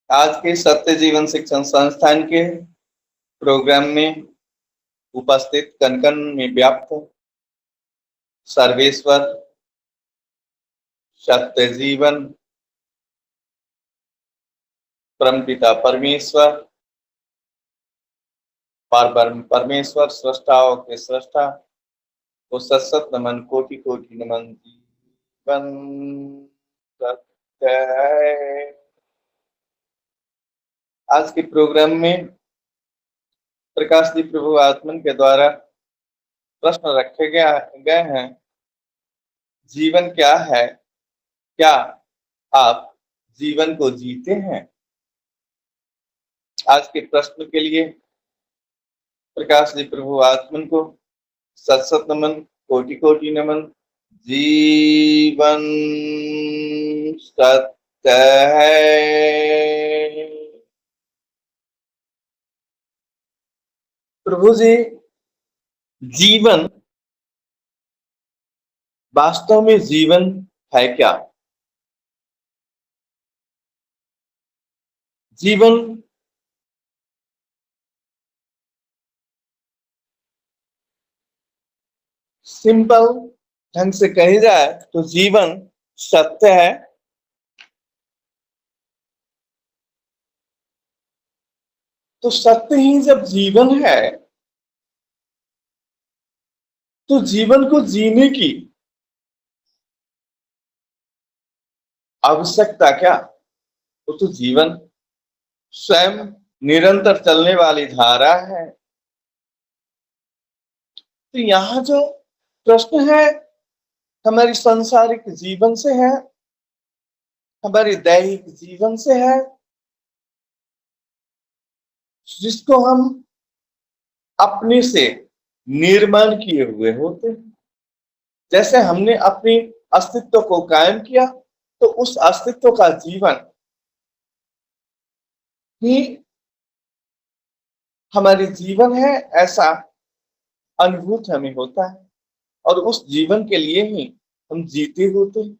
आज के सत्य जीवन शिक्षण संस्थान के प्रोग्राम में उपस्थित कण कण में व्याप्त सर्वेश्वर सत्य जीवन परमपिता परमेश्वर परब्रह्म परमेश्वर सृष्टाओं के सृष्टा को सत नमन, कोटि कोटि नमन। जीवन सत्य है। आज के प्रोग्राम में प्रकाश जी प्रभु आत्मन के द्वारा प्रश्न रखे गए हैं। जीवन क्या है? क्या आप जीवन को जीते हैं? आज के प्रश्न के लिए प्रकाश जी प्रभु आत्मन को सत नमन, कोटि कोटि नमन। जीवन सत्य है। प्रभु जी, जीवन वास्तव में जीवन है क्या? जीवन सिंपल ढंग से कही जाए तो जीवन सत्य है। तो सत्य ही जब जीवन है तो जीवन को जीने की आवश्यकता क्या? वो तो जीवन स्वयं निरंतर चलने वाली धारा है। तो यहाँ जो प्रश्न है हमारी सांसारिक जीवन से है, हमारे दैहिक जीवन से है, जिसको हम अपने से निर्माण किए हुए होते हैं। जैसे हमने अपने अस्तित्व को कायम किया तो उस अस्तित्व का जीवन ही हमारे जीवन है, ऐसा अनुभूत हमें होता है और उस जीवन के लिए ही हम जीते होते हैं।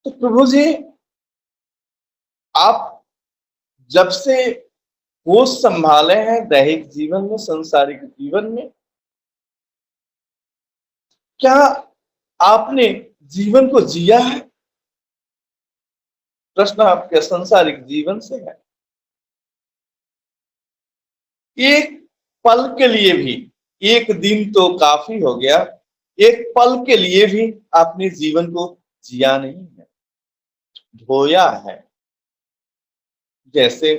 तो प्रभु जी, आप जब से होश संभाले हैं दैहिक जीवन में, संसारिक जीवन में, क्या आपने जीवन को जिया है? प्रश्न आपके संसारिक जीवन से है। एक पल के लिए भी, एक दिन तो काफी हो गया, एक पल के लिए भी आपने जीवन को जिया नहीं है, ढोया है। जैसे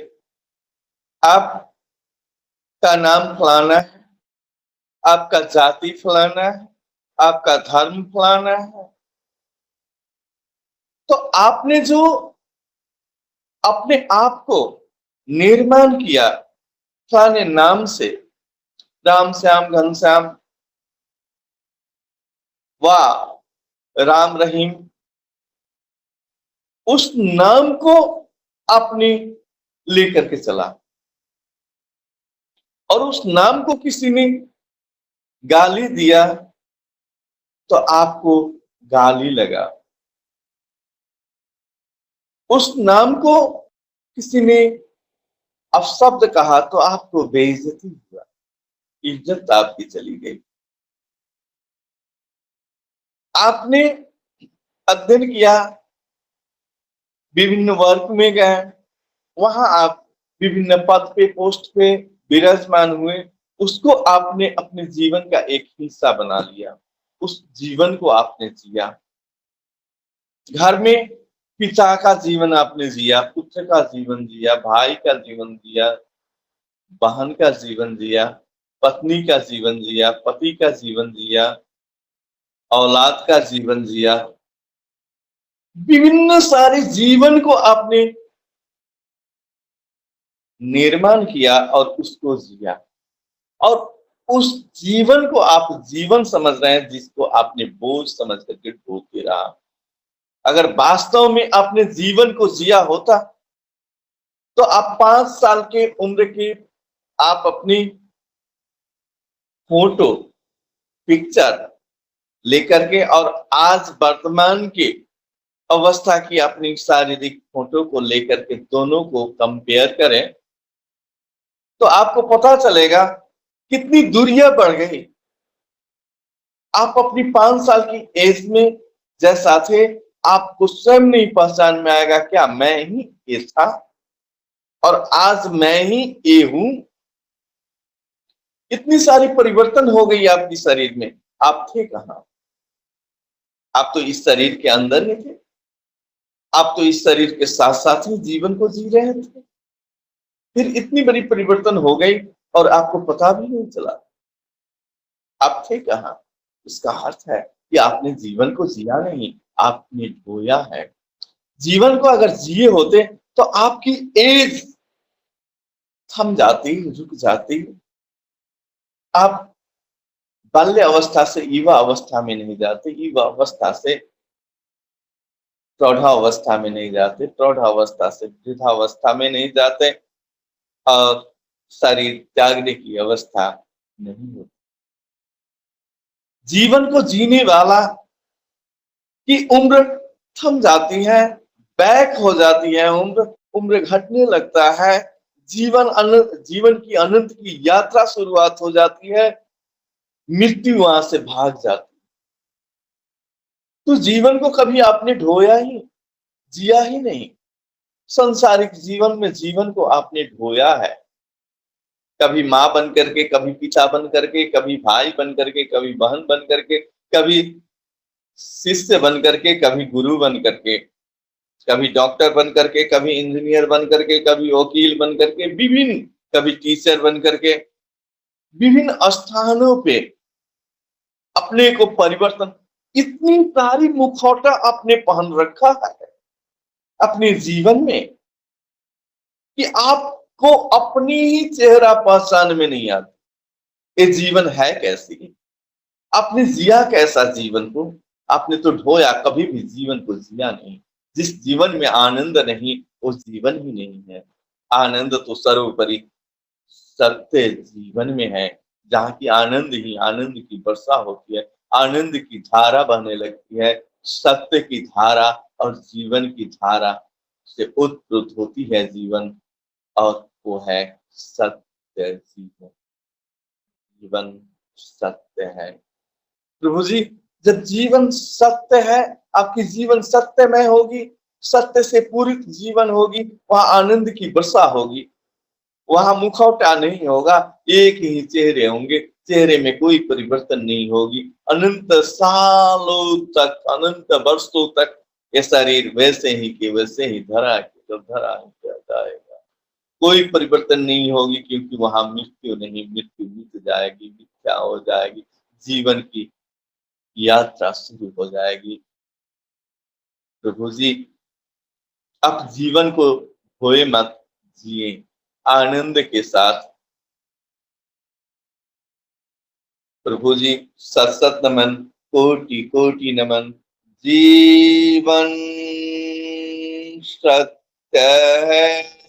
आपका नाम फलाना है, आपका जाति फलाना है, आपका धर्म फलाना है, तो आपने जो अपने आप को निर्माण किया फलाने नाम से, राम श्याम घनश्याम व राम रहीम, उस नाम को आपने लेकर के चला और उस नाम को किसी ने गाली दिया तो आपको गाली लगा। उस नाम को किसी ने अपशब्द कहा तो आपको बेइज्जती हुआ, इज्जत आपकी चली गई। आपने अध्ययन किया, विभिन्न वर्ग में गए, वहां आप विभिन्न पद पे, पोस्ट पे विराजमान हुए, उसको आपने अपने जीवन का एक हिस्सा बना लिया, उस जीवन को आपने जिया। घर में पिता का जीवन आपने जिया, पुत्र का जीवन जिया, भाई का जीवन जिया, बहन का जीवन जिया, पत्नी का जीवन जिया, पति का जीवन जिया, औलाद का जीवन जिया, विभिन्न सारे जीवन को आपने निर्माण किया और उसको जिया। और उस जीवन को आप जीवन समझ रहे हैं, जिसको आपने बोझ समझ करके ढोते रहा। अगर वास्तव में आपने जीवन को जिया होता तो आप 5 साल के उम्र के आप अपनी फोटो, पिक्चर लेकर के और आज वर्तमान के अवस्था की अपनी शारीरिक फोटो को लेकर के दोनों को कंपेयर करें तो आपको पता चलेगा कितनी दूरियां बढ़ गई। आप अपनी 5 साल की एज में जैसा थे, आपको स्वयं नहीं पहचान में आएगा क्या मैं ही ये था और आज मैं ही ये हूं। इतनी सारी परिवर्तन हो गई आपकी शरीर में। आप थे कहां? आप तो इस शरीर के अंदर ही थे। आप तो इस शरीर के साथ साथ ही जीवन को जी रहे थे। फिर इतनी बड़ी परिवर्तन हो गई और आपको पता भी नहीं चला। आप थे कहां? इसका अर्थ है कि आपने जीवन को जिया नहीं, आपने ढोया है। जीवन को अगर जिए होते तो आपकी एज थम जाती, रुक जाती। आप बाल्य अवस्था से युवा अवस्था में नहीं जाते, युवा अवस्था से प्रौढ़ावस्था में नहीं जाते, प्रौढ़ावस्था से वृद्धावस्था में नहीं जाते और शरीर त्यागने की अवस्था नहीं होती। जीवन को जीने वाला की उम्र थम जाती है, बैक हो जाती है, उम्र घटने लगता है। जीवन की अनंत की यात्रा शुरुआत हो जाती है, मृत्यु वहां से भाग जाती है। तो जीवन को कभी आपने ढोया ही, जिया ही नहीं। संसारिक जीवन में जीवन को आपने ढोया है, कभी माँ बन करके, कभी पिता बन करके, कभी भाई बन करके, कभी बहन बन करके, कभी शिष्य बन करके, कभी गुरु बन करके, कभी डॉक्टर बन करके, कभी इंजीनियर बन करके, कभी वकील बन करके, विभिन्न, कभी टीचर बन करके, विभिन्न स्थानों पे अपने को परिवर्तन, इतनी सारी मुखौटा आपने पहन रखा है अपने जीवन में कि आपको अपनी ही चेहरा पहचान में नहीं आती। ये जीवन है कैसी? आपने जिया कैसा जीवन को? आपने तो ढोया, कभी भी जीवन को जिया नहीं। जिस जीवन में आनंद नहीं वो जीवन ही नहीं है। आनंद तो सर्वोपरि सत्य जीवन में है, जहाँ की आनंद ही आनंद की वर्षा होती है, आनंद की धारा बहने लगती है, सत्य की धारा और जीवन की धारा से उत्पन्न होती है जीवन, और वो है सत्य जीवन। जीवन सत्य है प्रभु जी। जब जीवन सत्य है, आपकी जीवन सत्यमय होगी, सत्य से पूरित जीवन होगी, वहां आनंद की वर्षा होगी, वहां मुखौटा नहीं होगा, एक ही चेहरे होंगे, चेहरे में कोई परिवर्तन नहीं होगी। अनंत सालों तक, अनंत वर्षों तक ये शरीर वैसे ही के वैसे ही धरा के धरा जाएगा, कोई परिवर्तन नहीं होगी, क्योंकि वहां मृत्यु नहीं, मृत्यु मिट जाएगी, मिथ्या हो जाएगी, जीवन की यात्रा शुरू हो जाएगी। प्रभु जी, आप जीवन को खोए मत, जिए आनंद के साथ। प्रभु जी, सत सत नमन, कोटि कोटि नमन। जीवन सत्य है।